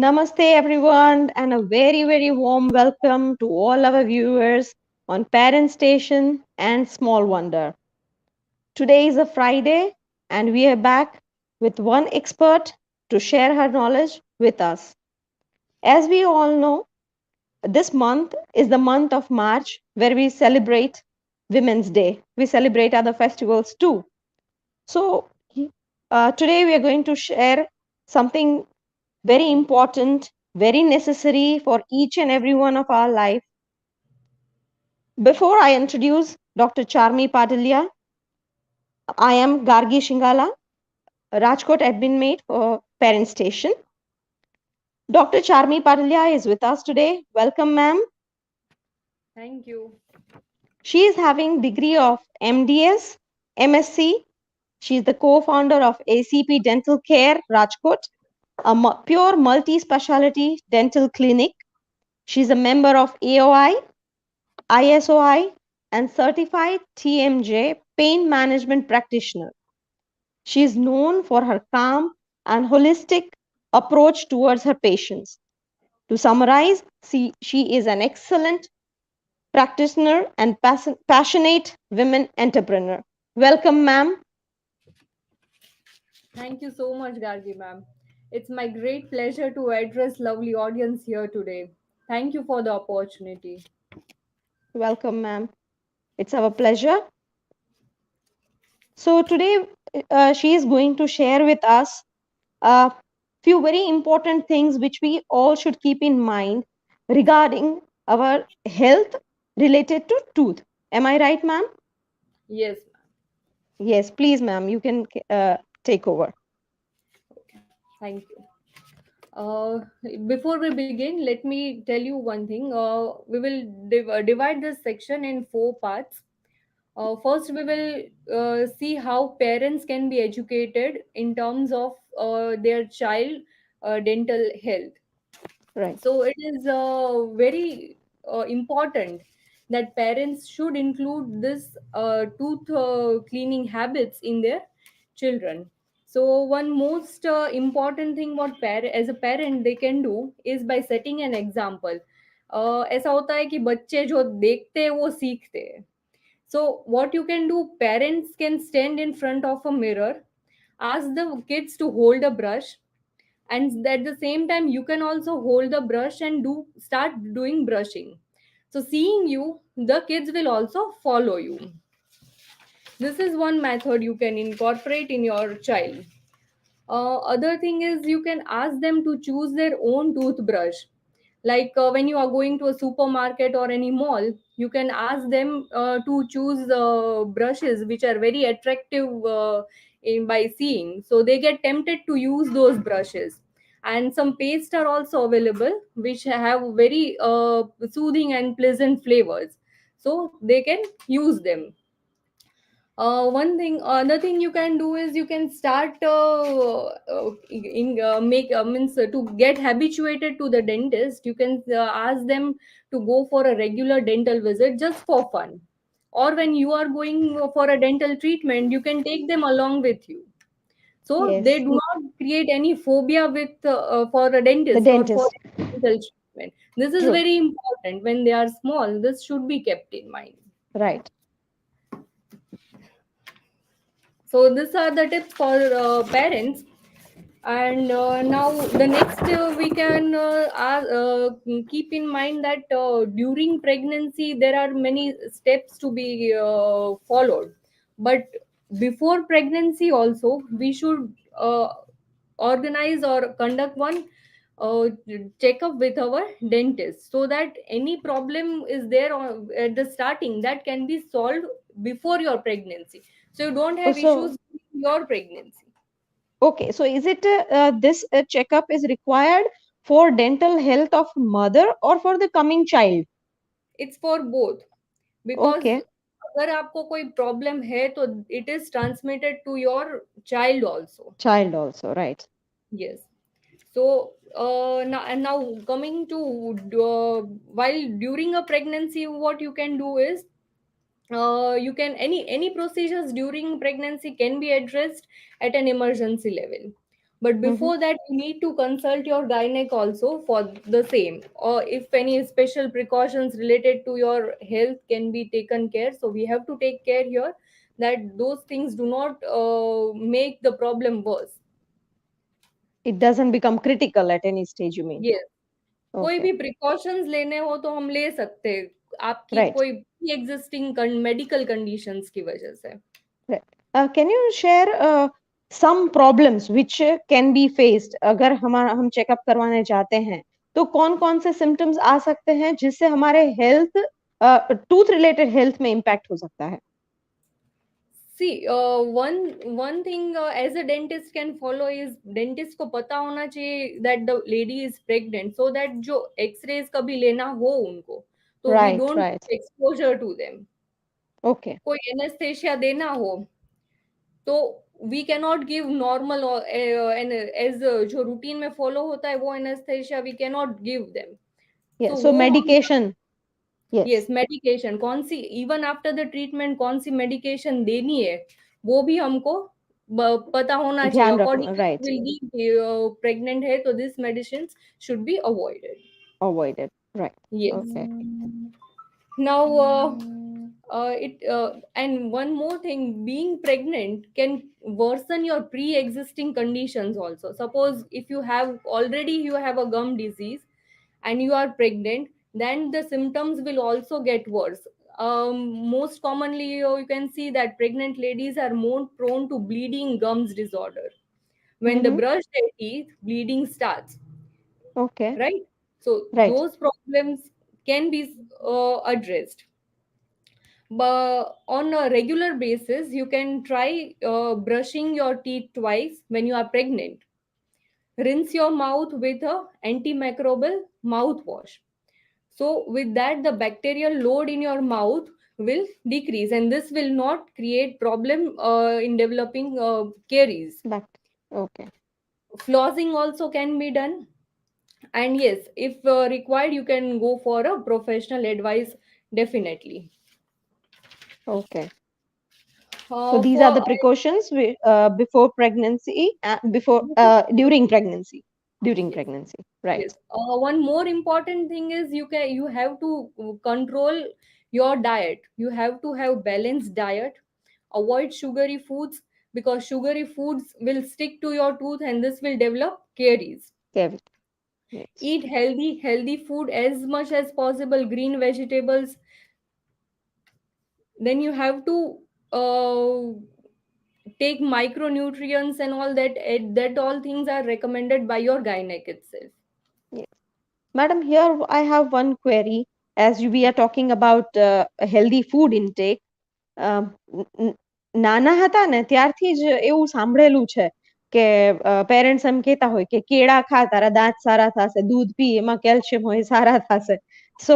Namaste, everyone, and a very, very warm welcome to all our viewers on Parent Station and Small Wonder. Today is a Friday, and we are back with one expert to share her knowledge with us. As we all know, this month is the month of March where we celebrate Women's Day. We celebrate other festivals too. So, today we are going to share something very important, very necessary for each and every one of our life. Before I introduce Dr. Charmee PADALIYA, I am Gargi Shingala, Rajkot admin mate for Parent Station. Dr. Charmee PADALIYA is with us today. Welcome, ma'am. Thank you. She is having degree of MDS, MSc. She is the co-founder of ACP Dental Care, Rajkot, a pure multi-specialty dental clinic. She is a member of AOI, ISOI, and certified TMJ pain management practitioner. She is known for her calm and holistic approach towards her patients. To summarize, she is an excellent practitioner and passionate women entrepreneur. Welcome, ma'am. Thank you so much, Gargi ma'am. It's my great pleasure to address lovely audience here today. Thank you for the opportunity. Welcome, ma'am. It's our pleasure. So today, she is going to share with us a few very important things which we all should keep in mind regarding our health related to tooth. Am I right, ma'am? Yes, ma'am. Yes, please, ma'am, you can take over. Okay. Thank you. Uh, Before we begin, let me tell you one thing. We will divide this section in four parts. First, we will see how parents can be educated in terms of their child dental health. Right. So it is very important that parents should include this tooth cleaning habits in their children. So one most important thing what as a parent they can do is by setting an example. ऐसा होता है कि बच्चे जो देखते हैं वो सीखते हैं. So what you can do, parents can stand in front of a mirror, ask the kids to hold a brush, and at the same time you can also hold the brush and do start doing brushing. So seeing you, the kids will also follow you. This is one method you can incorporate in your child. Other thing is you can ask them to choose their own toothbrush. Like when you are going to a supermarket or any mall, you can ask them to choose brushes which are very attractive by seeing. So they get tempted to use those brushes. And some pastes are also available which have very soothing and pleasant flavors. So they can use them. Another thing you can do is you can start in make means to get habituated to the dentist. You can ask them to go for a regular dental visit just for fun, or when you are going for a dental treatment, you can take them along with you, so they Yes, do not create any phobia with for a the dentist or for dentist. dental treatment. This is True. very important. When they are small, this should be kept in mind. Right. So these are the tips for parents. And now the next we can keep in mind that during pregnancy there are many steps to be followed, but before pregnancy also we should organize or conduct one uh, checkup with our dentist, so that any problem is there at the starting that can be solved before your pregnancy, so you don't Oh, have issues so, with your pregnancy. okay. So, is it this checkup is required for dental health of mother or for the coming child? It's for both, because Okay. अगर आपको कोई problem है तो it is transmitted to your child also. Child also, right. Yes. So now coming to while during a pregnancy, what you can do is you can any procedures during pregnancy can be addressed at an emergency level. But Mm-hmm. before that, you need to consult your gynec also for the same, or if any special precautions related to your health can be taken care. So we have to take care here that those things do not make the problem worse. It doesn't become critical at any stage, you mean? Yes, कोई Okay. भी precautions लेने हो तो हम ले सकते हैं, आपकी Right. कोई एग्जिस्टिंग मेडिकल कंडीशंस की वजह से. Right. Can you share some problems which can be faced अगर हम चेकअप करवाने जाते हैं तो कौन कौन से सिम्टम्स आ सकते हैं जिससे हमारे हेल्थ टूथ रिलेटेड हेल्थ में इम्पैक्ट हो सकता है? See, one thing as a dentist can follow is dentist को पता होना चाहिए that the lady is pregnant, so that जो x-rays कभी लेना हो उनको, तो we Right, don't right. exposure to them. Okay. कोई anesthesia देना हो तो we cannot give normal or and as जो routine में follow होता है वो anesthesia we cannot give them. Yeah. So So वो हम, medication. Yes Yes. मेडिकेशन कौन see even after the treatment कौन सी मेडिकेशन देनी है वो भी हमको पता होना चाहिए. ध्यान रखना. Accordingly Right. विल गी प्रेग्नेंट है तो this medicine should be avoided. Avoided. Right. Yes. Okay. Now, it and one more thing, being pregnant can worsen your pre-existing conditions also. Suppose if you have already you have a gum disease and you are pregnant, then the symptoms will also get worse. Most commonly, you can see that pregnant ladies are more prone to bleeding gums disorder. When they Mm-hmm. brush their teeth, bleeding starts, Okay. right? So Right. those problems can be addressed. But on a regular basis, you can try brushing your teeth twice when you are pregnant. Rinse your mouth with a antimicrobial mouthwash. So with that, the bacterial load in your mouth will decrease, and this will not create problem in developing caries. Back. Okay. Flossing also can be done, and yes, if required, you can go for a professional advice definitely. Okay. So these are the For precautions before pregnancy, before during pregnancy, during Yes, pregnancy, right? yes. One more important thing is you have to control your diet. You have to have balanced diet. Avoid sugary foods because sugary foods will stick to your tooth and this will develop caries. Okay. Yes. Eat healthy food as much as possible. Green vegetables. Then you have to take micronutrients and all that. That all things are recommended by your gynec itself. Yes. Madam, here I have one query. As we are talking about a healthy food intake, નાના હતા ને ત્યારથી જ એવું સાંભળેલું છે કે parents એમ કહેતા હોય કે કેળા ખા તારા દાંત સારા થશે, દૂધ પી એમાં કેલ્શિયમ હોય સારા થશે. So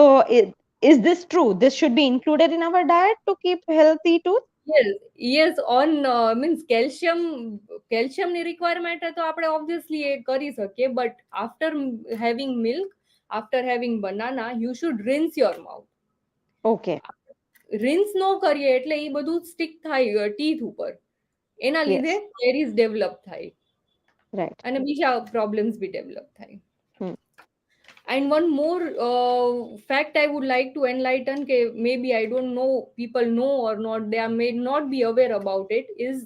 is this true? This should be included in our diet to keep healthy tooth? Yes, yes, on means calcium ની requirement है तो આપણે obviously એ કરી શકીએ, but after having milk, after having banana, you should rinse your mouth. Okay. rinse નો કરીએ એટલે એ બધું stick થાય ટીથ ઉપર, એના લીધે Yes. કેરીઝ ડેવલપ થાય Right. અને બીજા પ્રોબ્લેમ્સ બી ડેવલપ થાય. Hmm. And one more fact I would like to enlighten, maybe I don't know people know or not, they are may not be aware about it, is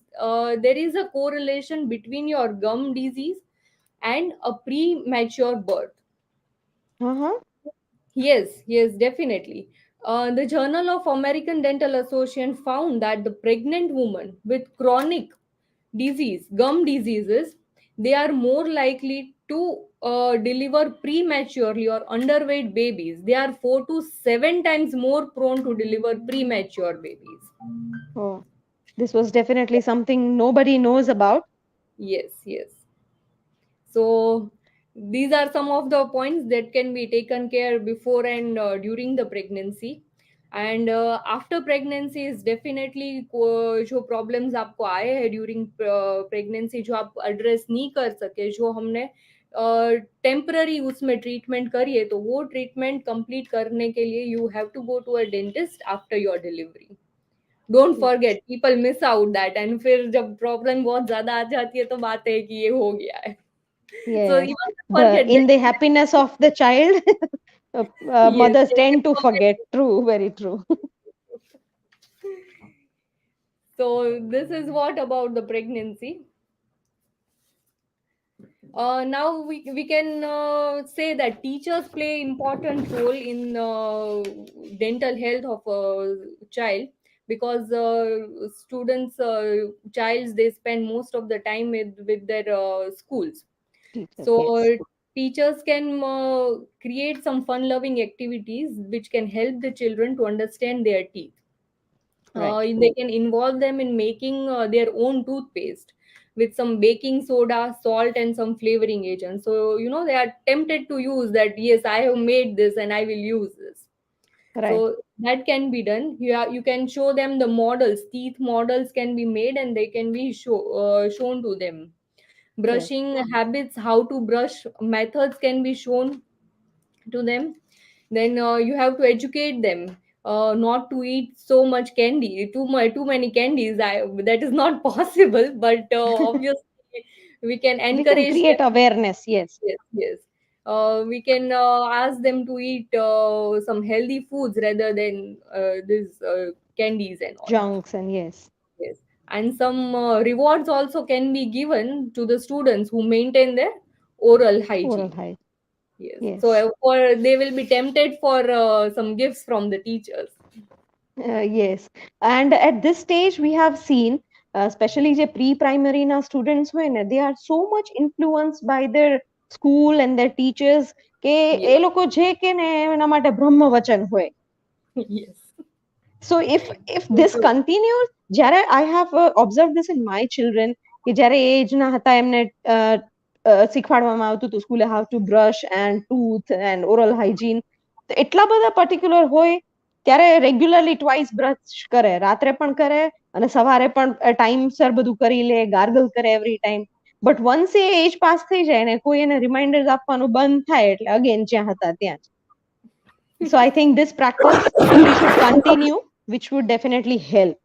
there is a correlation between your gum disease and a premature birth. Uh-huh. Yes, yes, definitely. The Journal of American Dental Association found that the pregnant woman with chronic gum diseases, they are more likely to deliver prematurely or underweight babies. They are 4 to 7 times more prone to deliver premature babies. Oh, this was definitely something nobody knows about. Yes, yes. So these are some of the points that can be taken care before and during the pregnancy. And after pregnancy is definitely जो problems आपको आए हैं during pregnancy जो आप address नहीं कर सके, जो हमने टेम्पररी उसमें ट्रीटमेंट करिए, तो वो ट्रीटमेंट कंप्लीट करने के लिए you have to go to a dentist after your delivery. Don't Yes. Forget, people miss out that, and फिर जब प्रॉब्लम बहुत ज्यादा आ जाती है तो बात है कि ये हो गया है. So Yes. even The forget in that. the happiness of the child, Yes, mothers they tend to forget. forget. True, very true. So this is what about the pregnancy. Now we can say that teachers play important role in dental health of a child, because students, childs, they spend most of the time with their schools. Teachers, So yes. teachers can create some fun loving activities which can help the children to understand their teeth. Right, They can involve them in making their own toothpaste with some baking soda, salt, and some flavoring agent. So they are tempted to use that. Yes, I have made this and I will use this. right. So that can be done. You can show them the models. Teeth models can be made and they can be shown to them. Yes. Brushing habits, how to brush methods can be shown to them. Then you have to educate them not to eat so much candy, too many candies. That is not possible, but obviously we can We can encourage create them. awareness. Yes. Yes, yes. We can ask them to eat some healthy foods rather than these candies and all. Junks and yes. Yes, and some rewards also can be given to the students who maintain their oral Oral hygiene. height. Yes. So Yes. for they will be tempted for some gifts from the teachers. Yes. And at this stage, we have seen, especially the pre-primary na students when they are so much influenced by their school and their teachers કે Yes. એ લોકો જે કે ને એના માટે બ્રહ્મ વચન હોય. Yes. So if So this true. continues, જ્યારે I have observed this in my children, કે જ્યારે એ એજના હતા એમને શીખવાડવામાં આવતું હતું સ્કૂલે how to brush and tooth and oral hygiene, તો એટલા બધા particular હોય ત્યારે રેગ્યુલરલી ટ્વાઇસ બ્રશ કરે, રાત્રે પણ કરે અને સવારે પણ ટાઈમસર બધું કરી લે, ગાર્ગલ કરે every time. But once a age pass થઈ જાય ને કોઈ એને રિમાઇન્ડર્સ આપવાનું બંધ થાય એટલે અગેન જ્યાં હતા ત્યાં જ. So I think this practice we should continue, which would definitely help.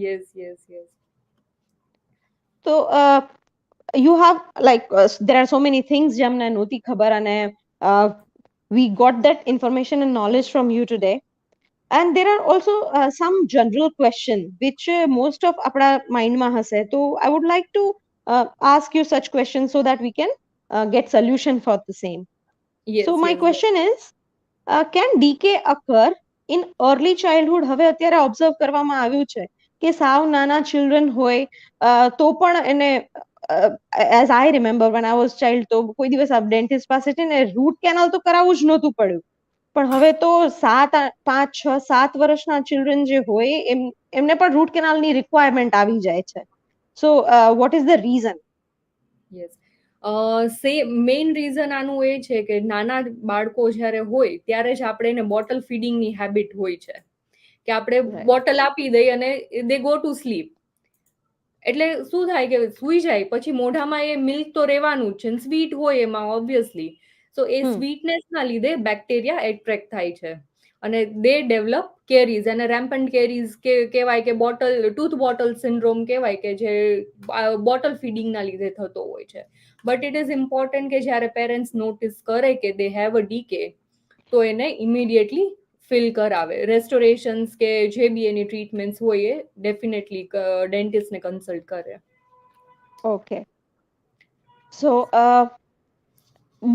Yes, yes, yes. So you have like there are so many things jamna noti khabar ane we got that information and knowledge from you today. And there are also some general question which most of apna mind ma hase. So I would like to ask you such questions so that we can get solution for the same. So Yes, my yes. question is, can decay occur in early childhood? હવે અત્યારે observe કરવામાં આવ્યું છે કે સાવ નાના children હોય તો પણ એને as I remember when I was child તો કોઈ દિવસ ડેન્ટિસ્ટ પાસે છે ને રૂટ કેનાલ તો કરાવવું જ નહોતું પડ્યું. પણ હવે તો 5, 6, 7 વર્ષના children જે હોય એમને પણ રૂટ કેનાલની રિક્વાયરમેન્ટ આવી જાય છે. So what is the reason? Yes. Main reason આનું એ છે કે નાના બાળકો જ્યારે હોય ત્યારે જ આપણે એને બોટલ ફીડિંગની હેબિટ હોય છે, કે આપણે Right. બોટલ આપી દઈએ અને દે ગો ટુ સ્લીપ. એટલે શું થાય કે સુઈ જાય પછી મોઢામાં એ મિલ્ક તો રહેવાનું જ છે, સ્વીટ હોય એમાં ઓબ્વિયસલી. સો એ Hmm. સ્વીટનેસના લીધે બેક્ટેરિયા એટ્રેક્ટ થાય છે અને દે ડેવલપ કેરીઝ, અને રેમ્પન્ટ કેરીઝ કે કહેવાય કે ટૂથ બોટલ સિન્ડ્રોમ કહેવાય, કે જે બોટલ ફીડિંગના લીધે થતો હોય છે. બટ ઇટ ઇઝ ઇમ્પોર્ટન્ટ કે જ્યારે પેરેન્ટ્સ નોટિસ કરે કે દે હેવ અ ડીકે, તો એને ઇમિડિયેટલી ફિલ કરાવે. રેસ્ટોરેશન્સ કે જે બી એની ટ્રીટમેન્ટ્સ હોય એ ડેફિનેટલી ડેન્ટિસ્ટને કન્સલ્ટ કરે. Okay. So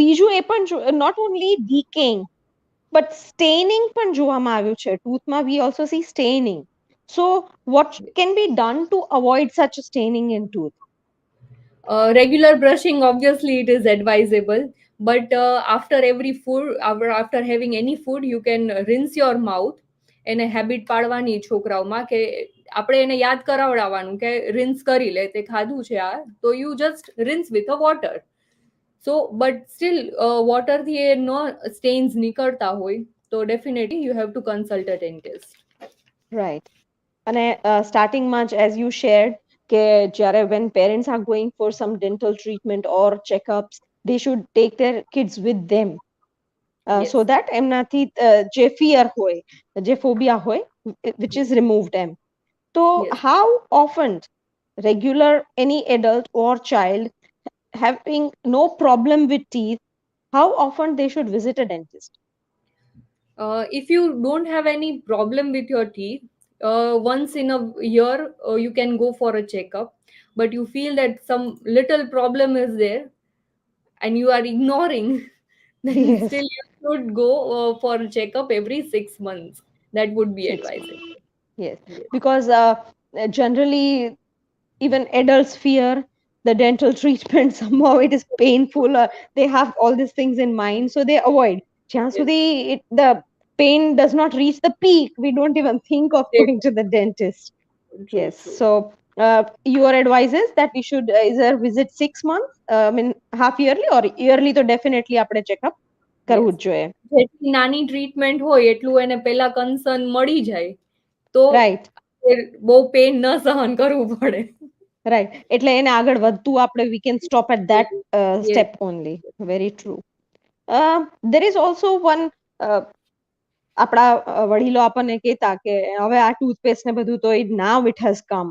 બીજું એ પણ not only decaying but staining પણ જોવામાં આવ્યું છે toothમાં. We also see staining. So what can be done to avoid such staining in tooth? Regular brushing, obviously, it is advisable. But after every food, after having any food, you can rinse your mouth. એને habit પાડવાની છોકરાઓમાં કે આપણે એને યાદ કરાવડાવવાનું કે rinse કરી લે, તે ખાધું છે આ, તો you just rinse with a water. So but still વોટરથી એ નો સ્ટેન્સ નીકળતા હોય તો definitely you have to consult a dentist. Right. અને startingમાં જ as you shared કે જ્યારે when parents are going for some dental treatment or checkups, they should take their kids with them so yes. that એમનાથી જે fear હોય, જે phobia હોય, which is removed M. So, Yes. how often regular any adult or child having no problem with teeth, how often they should visit a dentist? If you don't have any problem with your teeth, once in a year you can go for a checkup. But you feel that some little problem is there and you are ignoring, then Yes, still you should go for a checkup every 6 months. That would be 6 months. advisable. Yes, Yes. because generally even adults fear the dental treatment. Somehow it is painful. They have all these things in mind, so they avoid. જ્યાં Yes. સુધી the pain does not reach the peak, we don't even think of Yes. going to the dentist. True, Yes. true. So your advice is that we should either visit 6 months, I mean half yearly or yearly, તો definitely આપણે checkup કરવું Yes. જ જોઈએ. જેટલી નાની treatment હોય એટલું એને પેલા કન્સર્ન મળી જાય તો રાઈટ. બહુ પેન ન સહન કરવું પડે. રાઈટ, એટલે એને આગળ વધતું આપણે we can stop at that Yes. step only. Very true. There is also one, આપણા વડીલો આપણને કહેતા કે હવે આ ટૂથપેસ્ટ ને બધું તો now it has come,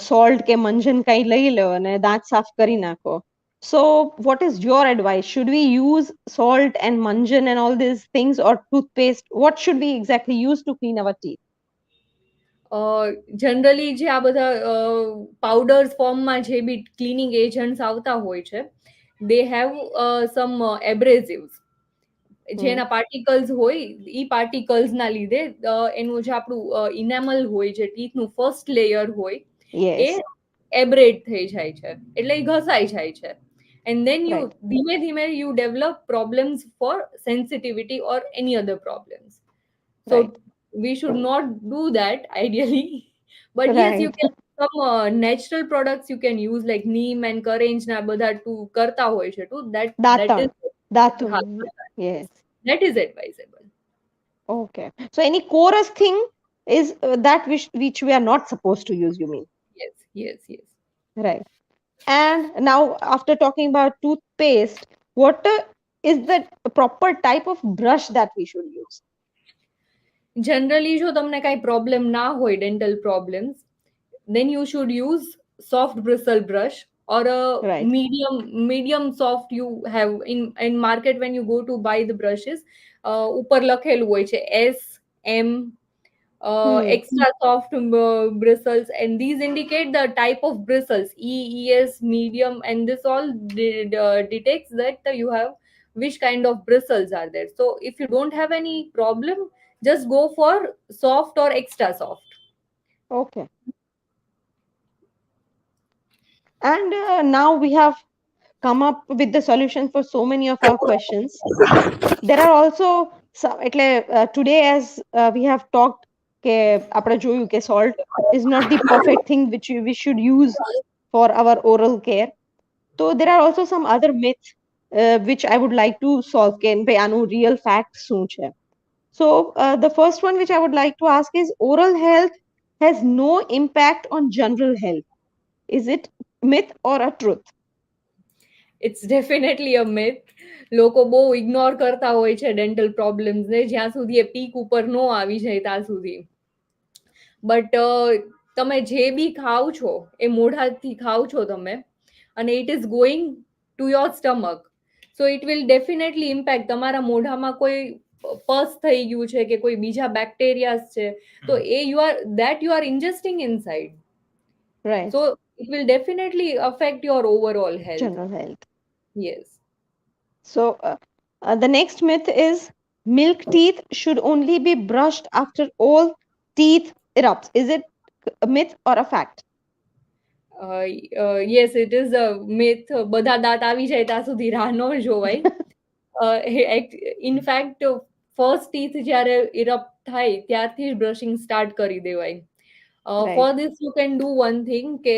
salt કે મંજન કઈ લઈ લો અને દાંત સાફ કરી નાખો. So what is your advice? Should we use salt and manjan and all these things, or toothpaste? What should we exactly use to clean our teeth? Generally જે આ બધા પાવડર્સ ફોર્મમાં જે બી ક્લિનિંગ એજન્ટ્સ આવતા હોય છે, દે હેવ સમ એબ્રેઝિવ્સ, Hmm. જેના particles હોય, ઈ પાર્ટિકલ્સ ના લીધે એનું જે આપણું ઇનેમલ હોય, જે ટીથનું ફર્સ્ટ લેયર હોય, એ Yes. એબ્રેડ થઈ જાય છે, એટલે એ ઘસાઈ જાય છે. And then you Right. ધીમે ધીમે you develop problems for sensitivity or any other problems. So Right. we should not do that ideally. But yes, you Right. can some natural products you can use like neem and courage na બધા તું કરતા હોય છે તું, that દાંતણ. is, દાંતું. હા, Yes. that is advisable. Okay. So any chorus thing is that which we are not supposed to use, you mean? Yes, yes, yes. Right. And now, after talking about toothpaste, what is the proper type of brush that we should use? Generally જો તમને કાંઈ problem ના હોય, dental problems, then you should use soft bristle brush or a Right. medium soft. You have in market when you go to buy the brushes, ઉપર લખેલું હોય છે SM, Hmm. extra soft bristles, and these indicate the type of bristles, EES, medium, and this all detects that you have which kind of bristles are there. So if you don't have any problem, just go for soft or extra soft. Okay. And now we have come up with the solution for so many of our questions. There are also some, એટલે, today as we have talked કે આપણે જોયું કે salt is not the perfect thing which we should use for our oral care. So there are also some other myths which I would like to solve કે ભાઈ આનું real fact શું છે. So the first one which I would like to ask is, oral health has no impact on general health. Is it myth or a truth? It's definitely a myth. લોકો બહુ ignore કરતા હોય છે dental problems ને, જ્યાં સુધી એ peak ઉપર નો આવી જાય ત્યાં સુધી. બટ તમે જે બી ખાઓ છો એ મોઢાથી ખાઓ છો તમે, અને it is going to your stomach, so it will definitely impact. તમારા મોઢામાં કોઈ પસ થઈ ગયું છે કે કોઈ બીજા બેક્ટેરિયાસ છે, તો એ you are ingesting inside, Right. So it will definitely affect your overall health. General health. Yes. So the next myth is, milk teeth should only be brushed after all teeth erupts. Is it a myth or a fact? Yes, it is a myth. બધા દાંત આવી જાય ત્યાં સુધી રાહ ન જોવાય. In fact first teeth જ્યારે ઇરપ્ટ થાય ત્યારથી જ બ્રશિંગ સ્ટાર્ટ કરી દેવાય. Right. For this you can do one thing કે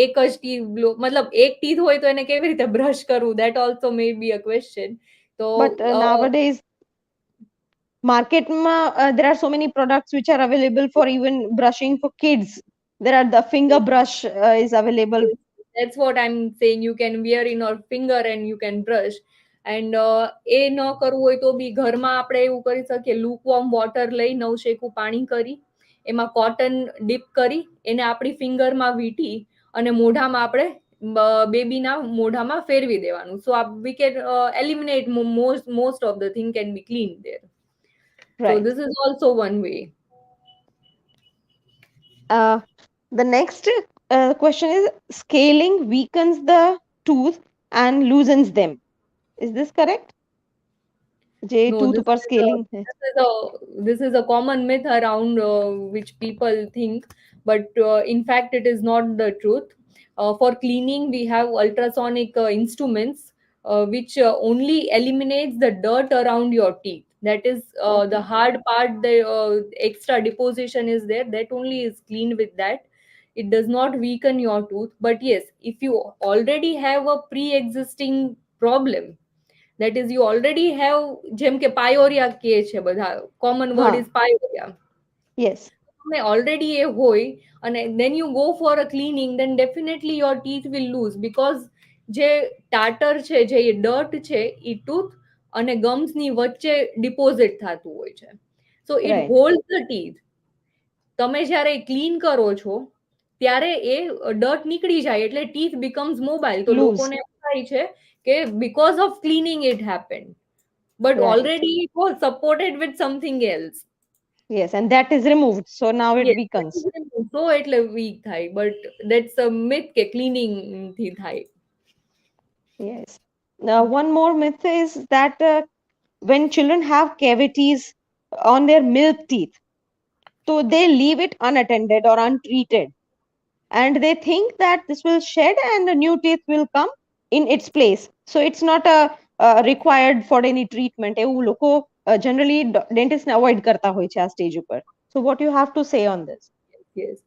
એક જ ટીથ, મતલબ એક ટીથ હોય તો એને કેવી રીતે બ્રશ કરવું, that also may be a question. તો But nowadays, market there are so many products which are available for even brushing for kids. There are the finger brush is available. that's what I'm saying. You can wear in your finger and you can brush. And એ ન કરવું હોય તો બી ઘરમાં આપણે એવું કરી શકીએ, lukewarm water લઈ નવશેકું પાણી કરી એમાં કોટન ડીપ કરી એને આપણી ફિંગરમાં વીંટી અને મોઢામાં આપણે બેબીના મોઢામાં ફેરવી દેવાનું. So we can eliminate most of the thing can be cleaned there. So Right. this is also one way. Uh, the next question is scaling weakens the tooth and loosens them. Is this correct? જે No, tooth this ઉપર is a scaling है. this is a common myth around which people think, but in fact it is not the truth. For cleaning, we have ultrasonic instruments which only eliminates the dirt around your teeth. That is the Okay. hard part. The extra deposition is there. That only is cleaned with that. It does not weaken your tooth. But yes, if you already have a pre-existing problem, that is you already have, જેમ કે pyorrhoea કહે છે બધા, common word હા. is pyorrhoea. Yes. તમે already એ હોય અને then you go for a cleaning, then definitely your teeth will lose, because જે ટાટર છે, જે dirt છે, એ tooth અને gums ની વચ્ચે deposit થતું હોય છે. So it Right. holds the teeth. તમે જ્યારે ક્લીન કરો છો ત્યારે એ ડર્ટ નીકળી જાય એટલે ટીથ બીકમ્સ મોબાઈલ. તો Loose. લોકોને એમ થાય છે કે because of cleaning it happened, but Right. already it was supported with something else. Yes. And that is removed. So now it Yes, that is weakens. removed. So એટલે weak થાય, but that's a myth કે cleaning થી થાય. Yes. Now, one more myth is that when children have cavities on their milk teeth, so they leave it unattended or untreated. And they think that this will shed and the new teeth will come in its place. So it's not required for any treatment. એવું લોકો generally dentist ને avoid કરતા હોય છે આ stage ઉપર. So what you have to say on this? Yes.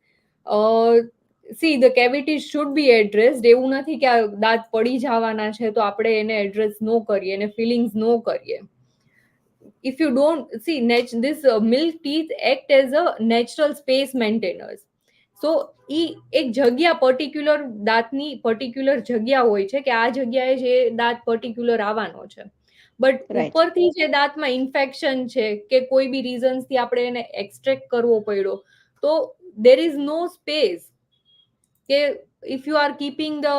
See, the cavity should be addressed. એવું નથી કે આ દાંત પડી જવાના છે તો આપણે એને એડ્રેસ ન કરીએ, એને ફિલિંગ્સ ન કરીએ. If you don't see, this milk teeth act as a natural space maintainers. So ઈ એક જગ્યા પર્ટિક્યુલર દાંતની પર્ટિક્યુલર જગ્યા હોય છે કે આ જગ્યાએ જે દાંત પર્ટિક્યુલર આવવાનો છે. But Right. ઉપરથી જે દાંતમાં ઇન્ફેક્શન છે કે કોઈ બી રીઝન્સથી આપણે એને એક્સટ્રેક્ટ કરવો પડ્યો, તો there is no space. Okay, if you are keeping the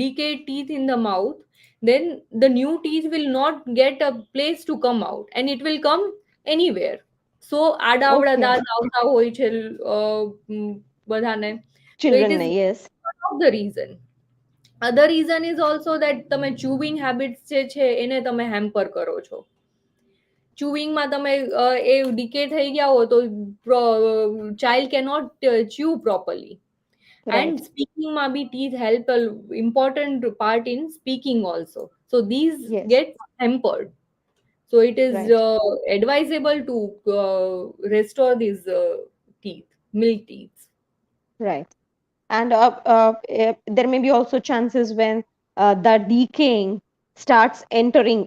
decayed teeth in the mouth, then the new teeth will not get a place to come out and it will come anywhere. So આડાવડા Okay. દાંત આવતા હોય છે બધાને. So it Children is ને, yes. one of the reason. Other reason is also that તમે chewing habits જે છે એને તમે hamper કરો છો. ચુવિંગમાં તમે એ ડીકે થઈ ગયા હો તો child cannot chew properly. And Right. speaking ma bhi teeth help a important part in speaking also. So these Yes. get hampered. So it is Right. advisable to restore these teeth, milk teeth. Right. And there may be also chances when the decaying starts entering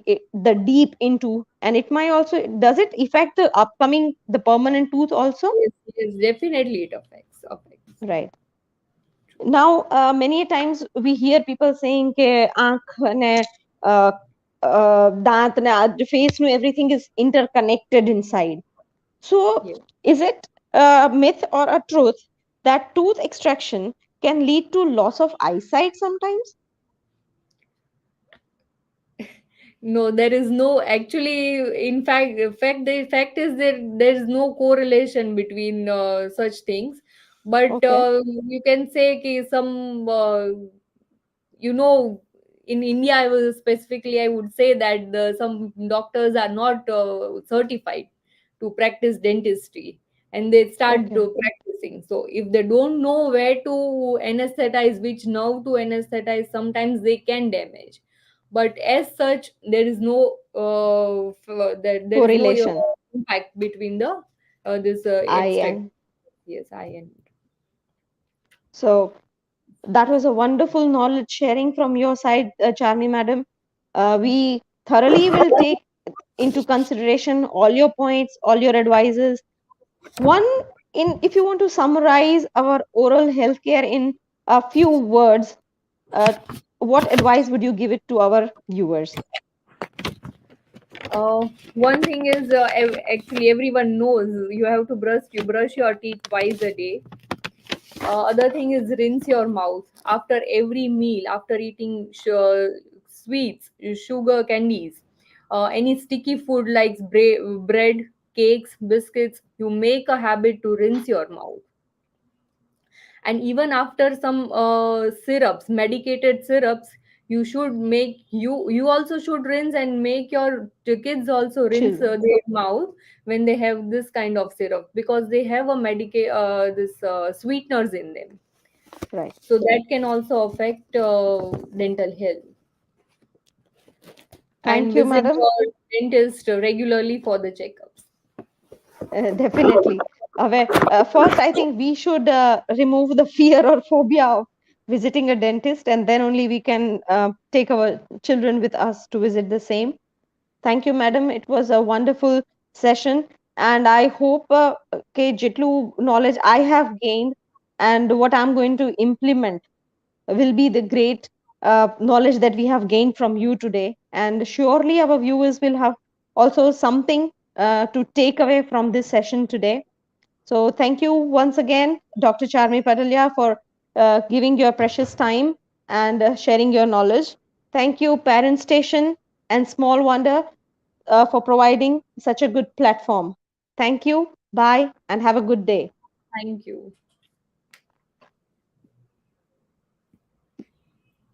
the deep into, and it might also, does it affect the upcoming, the permanent tooth also? Yes, yes, definitely it affects. Right. Now, many a times we hear people saying કે આંખ અને દાંત ને face નું everything is interconnected inside. So, Yes. is it a myth or a truth that tooth extraction can lead to loss of eyesight sometimes? No, there is no actually. The fact is there is no correlation between such things. But Okay. you can say कि some you know, in India I was specifically I would say that some doctors are not certified to practice dentistry, and they start Okay. practicing. So if they don't know where to anesthetize, which nerve to anesthetize, sometimes they can damage. But as such there is no there is no Correlation. impact between the this I extract. and Yes, I and so that was a wonderful knowledge sharing from your side, Charmi madam. We thoroughly will take into consideration all your points, all your advices. One, in if you want to summarize our oral healthcare in a few words, uh, what advice would you give it to our viewers? One thing is, actually everyone knows you have to brush your teeth twice a day. Other thing is rinse your mouth after every meal, after eating sweets, sugar, candies, any sticky food like bread, cakes, biscuits. You make a habit to rinse your mouth. And even after some syrups, medicated syrups, you also should rinse, and make your kids also rinse Children. their mouth when they have this kind of syrup, because they have a this sweeteners in them, Right. so that can also affect dental health. Thank And you, visit madam. your dentist regularly for the checkups. Definitely. First, I think we should remove the fear or phobia of visiting a dentist, and then only we can take our children with us to visit the same. Thank you, madam. It was a wonderful session, and I hope jitlu knowledge I have gained and what I'm going to implement will be the great knowledge that we have gained from you today. And surely our viewers will have also something to take away from this session today. So thank you once again, Dr. Charmee Padalia, for giving your precious time and sharing your knowledge. Thank you, Parent Station and Small Wonder, for providing such a good platform. Thank you. Bye, and have a good day. Thank you.